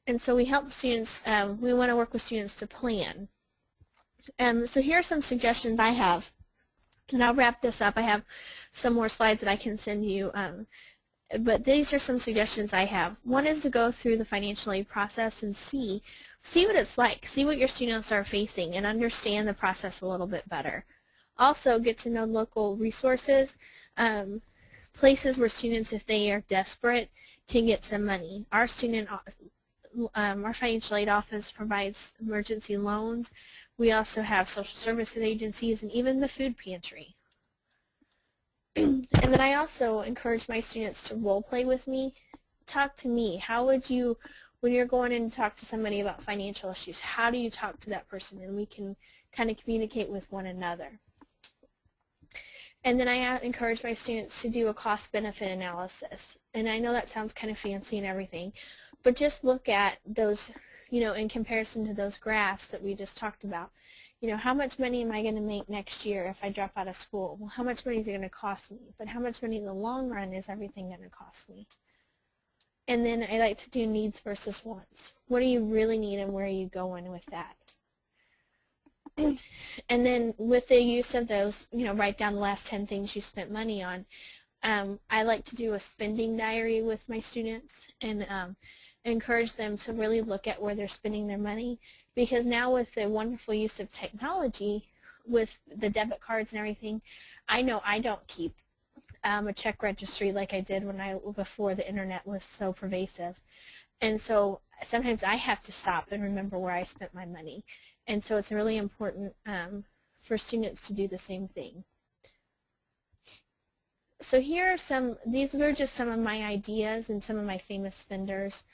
And so we help students, we want to work with students to plan. So here are some suggestions I have. And I'll wrap this up. I have some more slides that I can send you. But these are some suggestions I have. One is to go through the financial aid process and see what it's like. See what your students are facing and understand the process a little bit better. Also, get to know local resources, places where students, if they are desperate, can get some money. Our financial aid office provides emergency loans. We also have social services agencies and even the food pantry. And then I also encourage my students to role play with me. Talk to me. How would you, when you're going in to talk to somebody about financial issues, how do you talk to that person? And we can kind of communicate with one another. And then I encourage my students to do a cost-benefit analysis. And I know that sounds kind of fancy and everything, but just look at those, in comparison to those graphs that we just talked about. How much money am I going to make next year if I drop out of school? Well, how much money is it going to cost me? But how much money in the long run is everything going to cost me? And then I like to do needs versus wants. What do you really need and where are you going with that? And then with the use of those, write down the last 10 things you spent money on. I like to do a spending diary with my students and encourage them to really look at where they're spending their money, because now with the wonderful use of technology, with the debit cards and everything, I know I don't keep a check registry like I did before the internet was so pervasive. And so sometimes I have to stop and remember where I spent my money. And so it's really important for students to do the same thing. So here are these were just some of my ideas and some of my famous spenders.